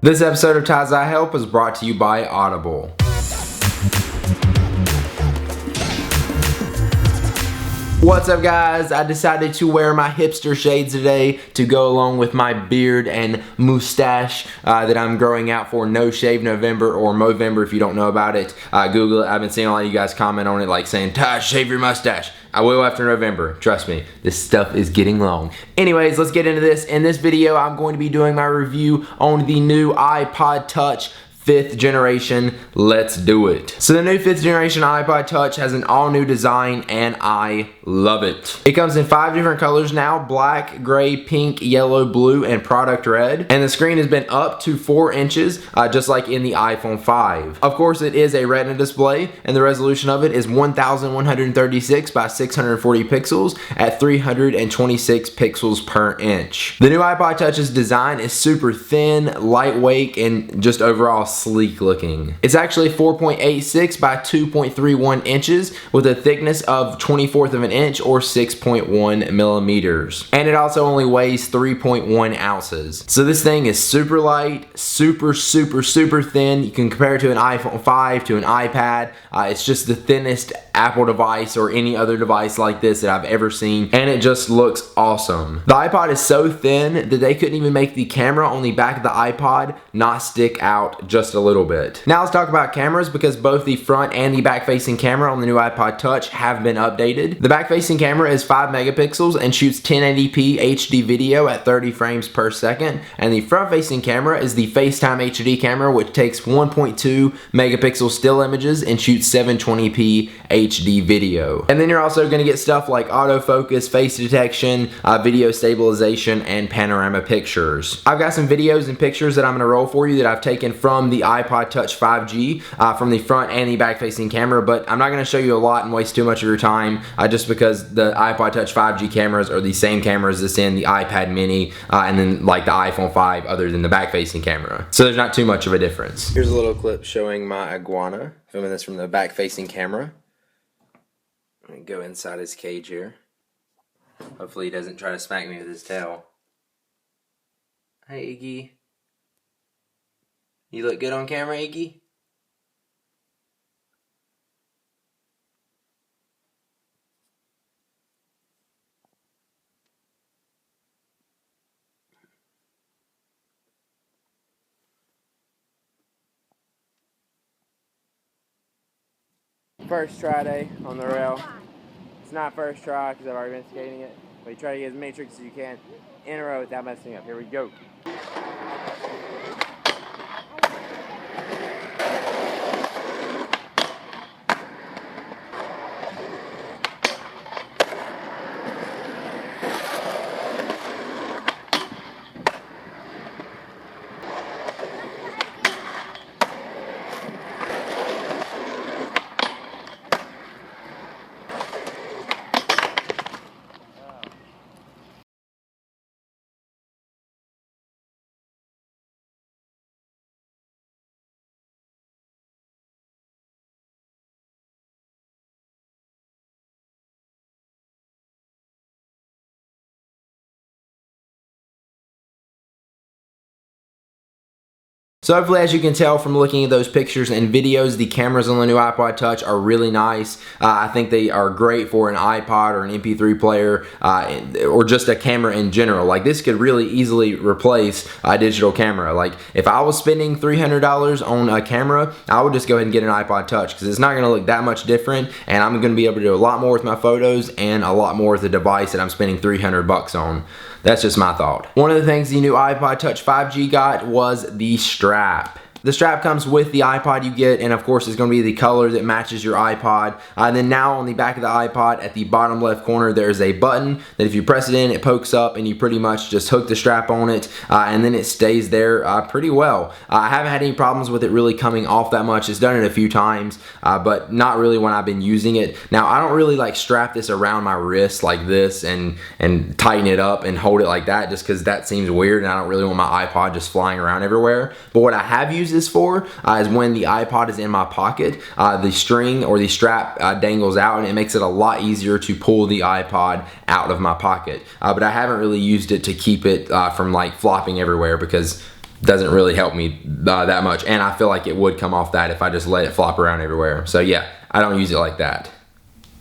This episode of Ties I Help is brought to you by Audible. What's up, guys? I decided to wear my hipster shades today to go along with my beard and mustache that I'm growing out for No Shave November, or Movember if you don't know about it. Google it. I've been seeing a lot of you guys comment on it like saying, "Ty, shave your mustache." I will after November. Trust me, this stuff is getting long. Anyways, let's get into this. In this video, I'm going to be doing my review on the new iPod Touch 5th generation. Let's do it. So the new 5th generation iPod Touch has an all new design and I love it. It comes in 5 different colors now: black, gray, pink, yellow, blue, and product red. And the screen has been up to 4 inches, just like in the iPhone 5. Of course, it is a Retina display and the resolution of it is 1136 by 640 pixels at 326 pixels per inch. The new iPod Touch's design is super thin, lightweight, and just overall sleek looking. It's actually 4.86 by 2.31 inches with a thickness of 1/24 of an inch or 6.1 millimeters. And it also only weighs 3.1 ounces. So this thing is super light, super thin. You can compare it to an iPhone 5, to an iPad. It's just the thinnest Apple device or any other device like this that I've ever seen, and it just looks awesome. The iPod is so thin that they couldn't even make the camera on the back of the iPod not stick out just a little bit. Now let's talk about cameras, because both the front and the back facing camera on the new iPod Touch have been updated. The back facing camera is 5 megapixels and shoots 1080p HD video at 30 frames per second, and the front facing camera is the FaceTime HD camera, which takes 1.2 megapixel still images and shoots 720p HD video. And then you're also going to get stuff like autofocus, face detection, video stabilization, and panorama pictures. I've got some videos and pictures that I'm going to roll for you that I've taken from the iPod Touch 5G, from the front and the back facing camera, but I'm not going to show you a lot and waste too much of your time, just because the iPod Touch 5G cameras are the same cameras that's in the iPad mini and then like the iPhone 5, other than the back facing camera. So there's not too much of a difference. Here's a little clip showing my iguana, filming this from the back facing camera. I'm going to go inside his cage here. Hopefully he doesn't try to smack me with his tail. Hey, Iggy. You look good on camera, Iggy? First try day on the rail. It's not first try because I've already been skating it, but you try to get as many tricks as you can in a row without messing up. Here we go. So hopefully, as you can tell from looking at those pictures and videos, the cameras on the new iPod Touch are really nice. I think they are great for an iPod or an MP3 player, or just a camera in general. Like, this could really easily replace a digital camera. Like, if I was spending $300 on a camera, I would just go ahead and get an iPod Touch, because it's not going to look that much different, and I'm going to be able to do a lot more with my photos and a lot more with the device that I'm spending $300 on. That's just my thought. One of the things the new iPod Touch 5G got was the strap. The strap comes with the iPod you get, and of course it's going to be the color that matches your iPod. And then now on the back of the iPod, at the bottom left corner, there's a button that if you press it in, it pokes up, and you pretty much just hook the strap on it, and then it stays there pretty well. I haven't had any problems with it really coming off that much. It's done it a few times, but not really when I've been using it. Now, I don't really like strap this around my wrist like this and tighten it up and hold it like that, just because that seems weird, and I don't really want my iPod just flying around everywhere. But what I have used use this for is when the iPod is in my pocket. The string or the strap dangles out, and it makes it a lot easier to pull the iPod out of my pocket. But I haven't really used it to keep it from like flopping everywhere, because it doesn't really help me that much, and I feel like it would come off that if I just let it flop around everywhere. So yeah, I don't use it like that.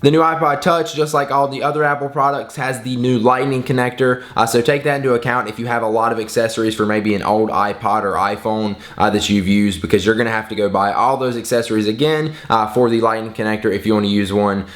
The new iPod Touch, just like all the other Apple products, has the new lightning connector, so take that into account if you have a lot of accessories for maybe an old iPod or iPhone that you've used, because you're going to have to go buy all those accessories again for the lightning connector if you want to use one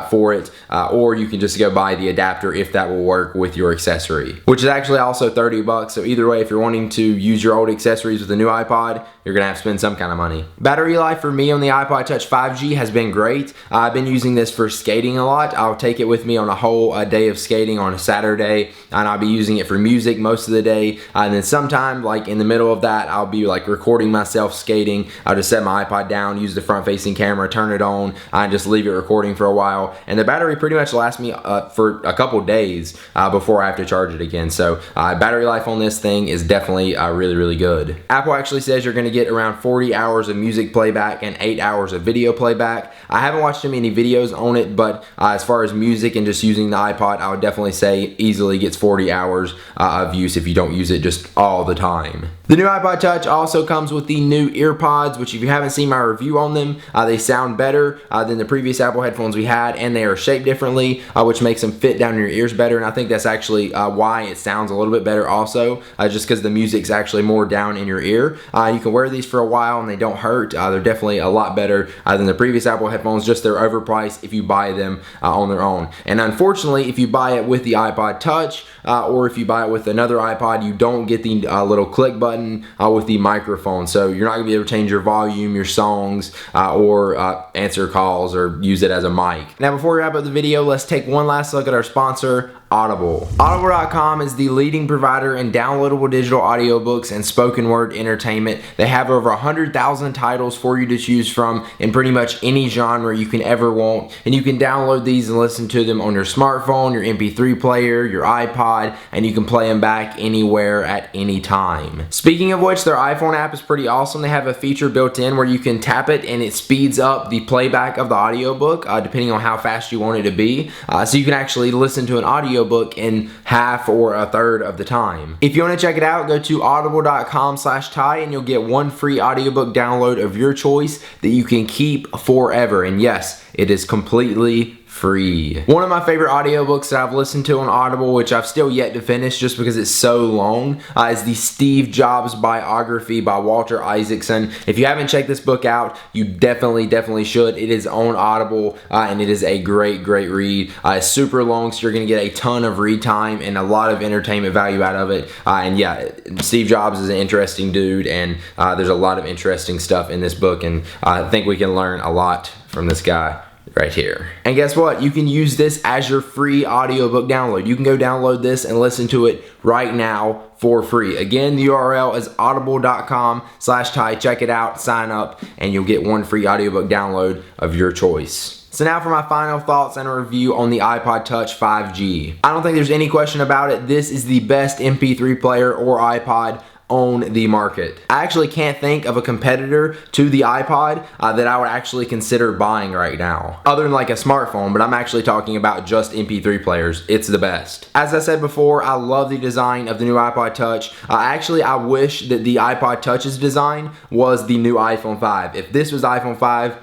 for it, or you can just go buy the adapter if that will work with your accessory, which is actually also 30 bucks. So either way, if you're wanting to use your old accessories with a new iPod, you're going to have to spend some kind of money. Battery life for me on the iPod Touch 5G has been great. I've been using this for skating a lot. I'll take it with me on a whole day of skating on a Saturday, and I'll be using it for music most of the day, and then sometime like in the middle of that, I'll be like recording myself skating. I'll just set my iPod down, use the front facing camera, turn it on, and just leave it recording for a while, and the battery pretty much lasts me for a couple days before I have to charge it again. So battery life on this thing is definitely really good. Apple actually says you're going to get around 40 hours of music playback and 8 hours of video playback. I haven't watched too many videos on it, but as far as music and just using the iPod, I would definitely say easily gets 40 hours of use if you don't use it just all the time. The new iPod Touch also comes with the new EarPods, which if you haven't seen my review on them, they sound better than the previous Apple headphones we had, and they are shaped differently, which makes them fit down in your ears better, and I think that's actually why it sounds a little bit better also, just because the music's actually more down in your ear. You can wear these for a while and they don't hurt. They're definitely a lot better than the previous Apple headphones, just they're overpriced if you buy them on their own. And unfortunately, if you buy it with the iPod Touch, or if you buy it with another iPod, you don't get the little click button with the microphone, so you're not going to be able to change your volume, your songs, or answer calls or use it as a mic. Now before we wrap up the video, let's take one last look at our sponsor, Audible. Audible.com is the leading provider in downloadable digital audiobooks and spoken word entertainment. They have over 100,000 titles for you to choose from in pretty much any genre you can ever want, and you can download these and listen to them on your smartphone, your MP3 player, your iPod, and you can play them back anywhere at any time. Speaking of which, their iPhone app is pretty awesome. They have a feature built in where you can tap it and it speeds up the playback of the audiobook depending on how fast you want it to be. So you can actually listen to an audiobook in half or a third of the time. If you want to check it out, go to audible.com/Ty and you'll get one free audiobook download of your choice that you can keep forever. And yes, it is completely free. One of my favorite audiobooks that I've listened to on Audible, which I've still yet to finish just because it's so long, is the Steve Jobs biography by Walter Isaacson. If you haven't checked this book out, you definitely should. It is on Audible, and it is a great read. It's super long, so you're going to get a ton of read time and a lot of entertainment value out of it. And yeah, Steve Jobs is an interesting dude, and there's a lot of interesting stuff in this book, and I think we can learn a lot from this guy right here. And guess what? You can use this as your free audiobook download. You can go download this and listen to it right now for free. Again, the URL is audible.com/Ty. Check it out, sign up, and you'll get one free audiobook download of your choice. So now for my final thoughts and a review on the iPod Touch 5G. I don't think there's any question about it. This is the best MP3 player or iPod on the market. I actually can't think of a competitor to the iPod that I would actually consider buying right now, other than like a smartphone, but I'm actually talking about just MP3 players. It's the best. As I said before, I love the design of the new iPod Touch. Actually, I wish that the iPod Touch's design was the new iPhone 5. If this was iPhone 5,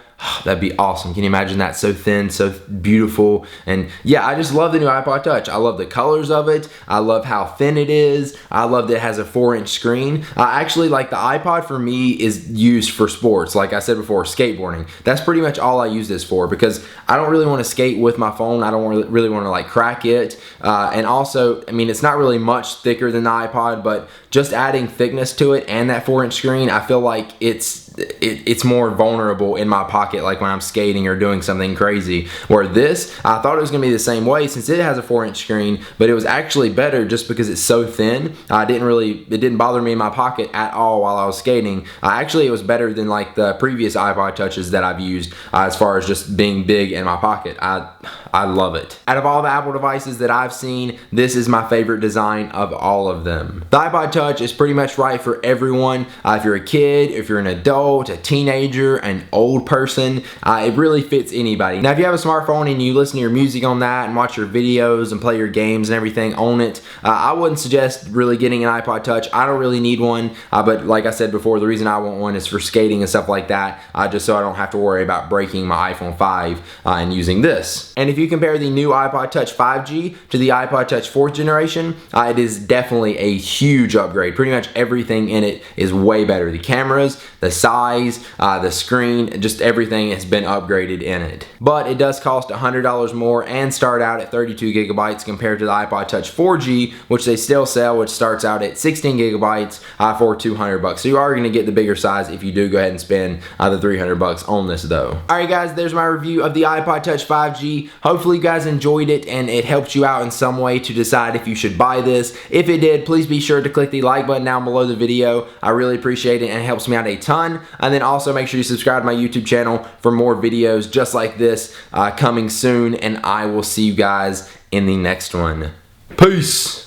that'd be awesome. Can you imagine that? So thin, so beautiful. And yeah, I just love the new iPod Touch. I love the colors of it. I love how thin it is. I love that it has a 4-inch screen. Actually, like the iPod for me is used for sports. Like I said before, skateboarding. That's pretty much all I use this for, because I don't really want to skate with my phone. I don't really want to like crack it. And also, I mean, it's not really much thicker than the iPod, but just adding thickness to it and that 4-inch screen, I feel like it's more vulnerable in my pocket pocket, like when I'm skating or doing something crazy. Where this, I thought it was gonna be the same way since it has a 4-inch screen, but it was actually better just because it's so thin. It didn't bother me in my pocket at all while I was skating. Actually, it was better than like the previous iPod Touches that I've used as far as just being big in my pocket. I love it. Out of all the Apple devices that I've seen, this is my favorite design of all of them. The iPod Touch is pretty much right for everyone. If you're a kid, if you're an adult, a teenager, an old person, it really fits anybody. Now, if you have a smartphone and you listen to your music on that and watch your videos and play your games and everything on it, I wouldn't suggest really getting an iPod Touch. I don't really need one, but like I said before, the reason I want one is for skating and stuff like that, just so I don't have to worry about breaking my iPhone 5 and using this. And if you compare the new iPod Touch 5G to the iPod Touch 4th generation, it is definitely a huge upgrade. Pretty much everything in it is way better. The cameras, the size, the screen, just everything has been upgraded in it. But it does cost $100 more and start out at 32 gigabytes compared to the iPod Touch 4G, which they still sell, which starts out at 16 gigabytes for $200. So you are gonna get the bigger size if you do go ahead and spend the $300 on this though. Alright guys, there's my review of the iPod Touch 5G. Hopefully you guys enjoyed it and it helped you out in some way to decide if you should buy this. If it did, please be sure to click the like button down below the video. I really appreciate it and it helps me out a ton. And then also make sure you subscribe to my YouTube channel for more videos just like this coming soon, and I will see you guys in the next one. Peace!